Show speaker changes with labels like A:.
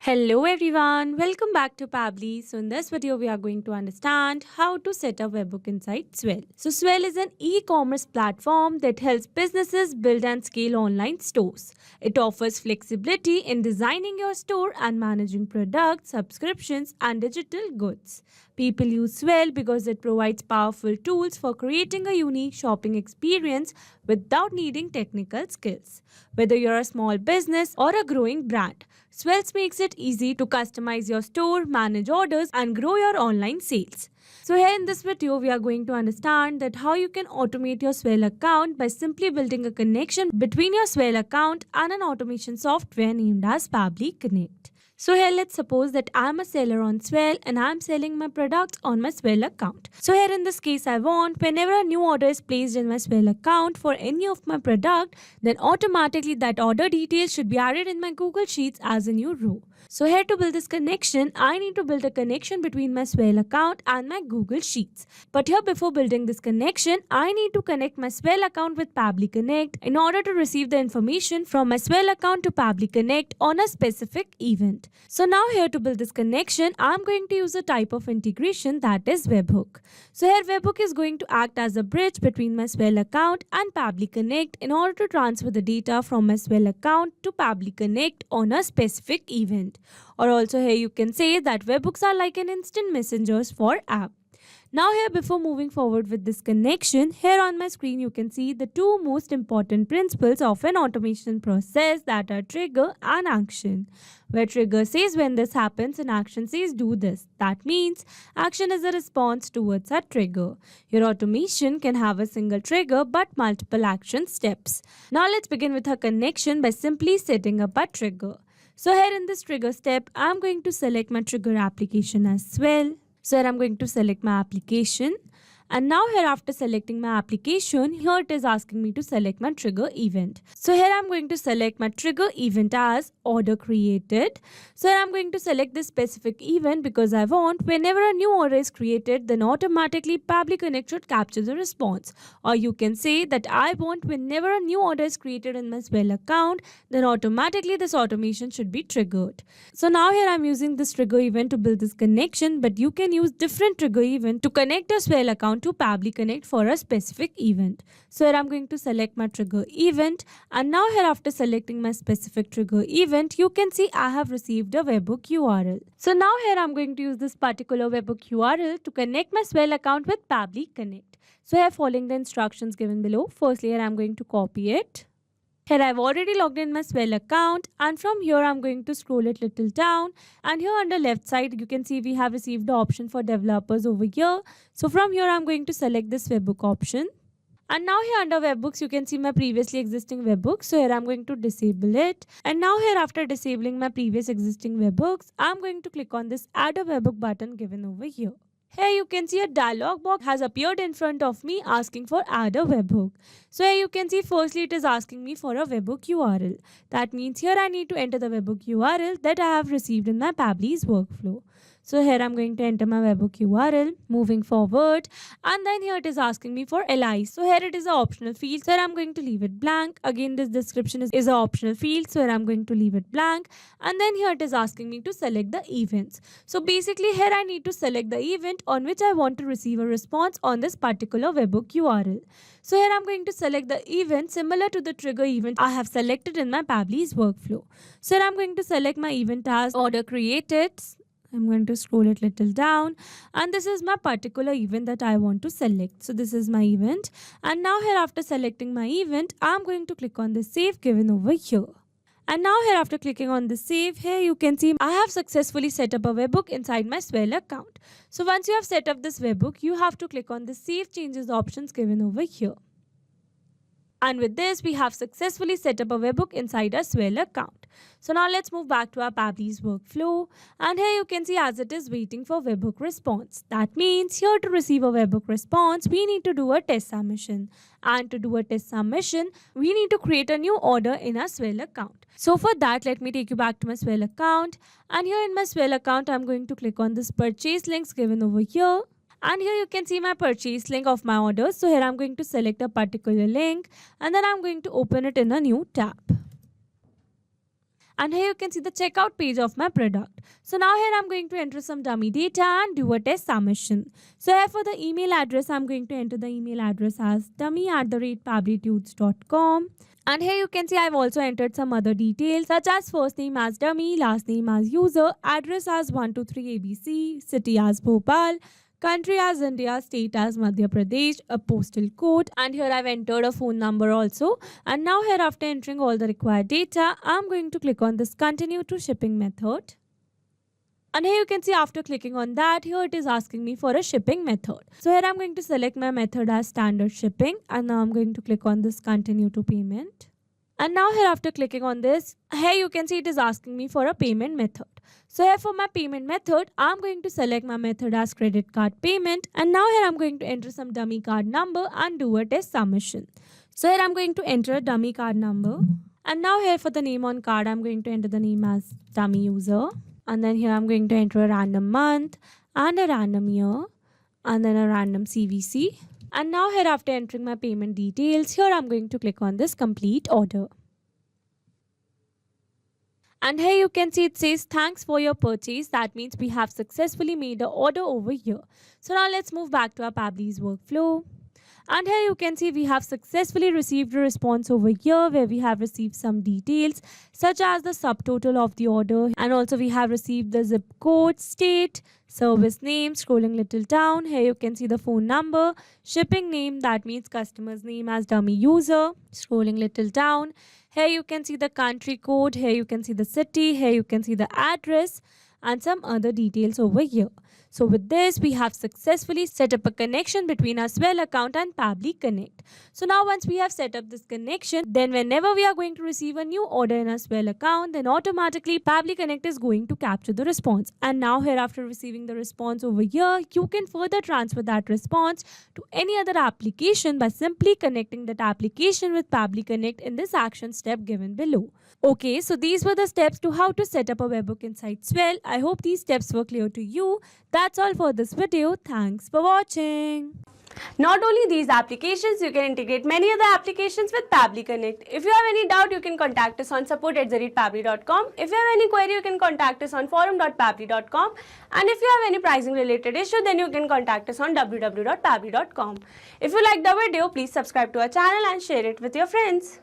A: Hello everyone, welcome back to Pabbly. So in this video we are going to understand how to set up webhook inside Swell. So Swell is an e-commerce platform that helps businesses build and scale online stores. It offers flexibility in designing your store and managing products, subscriptions and digital goods. People use Swell because it provides powerful tools for creating a unique shopping experience without needing technical skills. Whether you're a small business or a growing brand, Swells makes it easy to customize your store, manage orders, and grow your online sales. So here in this video, we are going to understand that how you can automate your Swell account by simply building a connection between your Swell account and an automation software named as Pabbly Connect. So here let's suppose that I'm a seller on Swell and I'm selling my products on my Swell account. So here in this case I want whenever a new order is placed in my Swell account for any of my product, then automatically that order details should be added in my Google Sheets as a new row. So here to build this connection, I need to build a connection between my Swell account and my Google Sheets. But here before building this connection, I need to connect my Swell account with Pabbly Connect in order to receive the information from my Swell account to Pabbly Connect on a specific event. So now here to build this connection, I'm going to use a type of integration that is Webhook. So here Webhook is going to act as a bridge between my Swell account and Pabbly Connect in order to transfer the data from my Swell account to Pabbly Connect on a specific event. Or also here you can say that webhooks are like an instant messengers for app. Now here before moving forward with this connection, here on my screen you can see the two most important principles of an automation process, that are trigger and action. Where trigger says when this happens and action says do this. That means action is a response towards a trigger. Your automation can have a single trigger but multiple action steps. Now let's begin with a connection by simply setting up a trigger. So here in this trigger step, I'm going to select my trigger application as Swell. So here I'm going to select my application. And now here after selecting my application, here it is asking me to select my trigger event. So here I'm going to select my trigger event as order created. So here I'm going to select this specific event because I want whenever a new order is created, then automatically Pabbly Connect should capture the response. Or you can say that I want whenever a new order is created in my Swell account, then automatically this automation should be triggered. So now here I'm using this trigger event to build this connection, but you can use different trigger event to connect a Swell account to Pabbly Connect for a specific event. So here I'm going to select my trigger event, and now here after selecting my specific trigger event, you can see I have received a webhook URL. So now here I'm going to use this particular webhook URL to connect my Swell account with Pabbly Connect. So here following the instructions given below, firstly here I'm going to copy it. Here I've already logged in my Swell account, and from here I'm going to scroll it little down, and here on the left side you can see we have received the option for developers over here. So from here I'm going to select this webhook option. And now here under webhooks you can see my previously existing webhooks. So here I'm going to disable it. And now here after disabling my previous existing webhooks, I'm going to click on this add a webhook button given over here. Here you can see a dialog box has appeared in front of me asking for add a webhook. So here you can see firstly it is asking me for a webhook URL. That means here I need to enter the webhook URL that I have received in my Pabbly's workflow. So here I'm going to enter my webhook URL, moving forward, and then here it is asking me for LI. So here it is an optional field. So here I'm going to leave it blank. Again, this description is an optional field. So here I'm going to leave it blank. And then here it is asking me to select the events. So basically here I need to select the event on which I want to receive a response on this particular webhook URL. So here I'm going to select the event similar to the trigger event I have selected in my Pabbly's workflow. So here I'm going to select my event as order created. I'm going to scroll it little down, and this is my particular event that I want to select. So this is my event, and now here after selecting my event, I'm going to click on the save given over here. And now here after clicking on the save, here you can see I have successfully set up a webhook inside my Swell account. So once you have set up this webhook, you have to click on the save changes options given over here. And with this, we have successfully set up a webhook inside our Swell account. So now let's move back to our Pabbly's workflow. And here you can see as it is waiting for webhook response. That means here to receive a webhook response, we need to do a test submission. And to do a test submission, we need to create a new order in our Swell account. So for that, let me take you back to my Swell account. And here in my Swell account, I'm going to click on this purchase links given over here. And here you can see my purchase link of my order. So here I'm going to select a particular link and then I'm going to open it in a new tab. And here you can see the checkout page of my product. So now here I'm going to enter some dummy data and do a test submission. So here for the email address, I'm going to enter the email address as dummy@pabblytudes.com. And here you can see I've also entered some other details such as first name as dummy, last name as user, address as 123 ABC, city as Bhopal, country as India, state as Madhya Pradesh, a postal code, and here I've entered a phone number also. And now here after entering all the required data, I'm going to click on this continue to shipping method. And here you can see after clicking on that, here it is asking me for a shipping method. So here I'm going to select my method as standard shipping, and now I'm going to click on this continue to payment. And now here after clicking on this, here you can see it is asking me for a payment method. So here for my payment method, I'm going to select my method as credit card payment. And now here I'm going to enter some dummy card number and do a test submission. So here I'm going to enter a dummy card number. And now here for the name on card, I'm going to enter the name as dummy user. And then here I'm going to enter a random month and a random year and then a random CVC. And now here after entering my payment details, here I'm going to click on this complete order. And here you can see it says thanks for your purchase. That means we have successfully made an order over here. So now let's move back to our Pabbly's workflow. And here you can see we have successfully received a response over here where we have received some details such as the subtotal of the order, and also we have received the zip code, state, service name, scrolling little down. Here you can see the phone number, shipping name, that means customer's name as dummy user, scrolling little down. Here you can see the country code, here you can see the city, here you can see the address and some other details over here. So with this, we have successfully set up a connection between our Swell account and Pabbly Connect. So now once we have set up this connection, then whenever we are going to receive a new order in our Swell account, then automatically Pabbly Connect is going to capture the response. And now here after receiving the response over here, you can further transfer that response to any other application by simply connecting that application with Pabbly Connect in this action step given below. Okay, so these were the steps to how to set up a webhook inside Swell. I hope these steps were clear to you. That's all for this video. Thanks for watching. Not only these applications, you can integrate many other applications with Pabbly Connect. If you have any doubt, you can contact us on support@pabbly.com. If you have any query, you can contact us on forum.pabbly.com. And if you have any pricing related issue, then you can contact us on www.pabbly.com. If you liked the video, please subscribe to our channel and share it with your friends.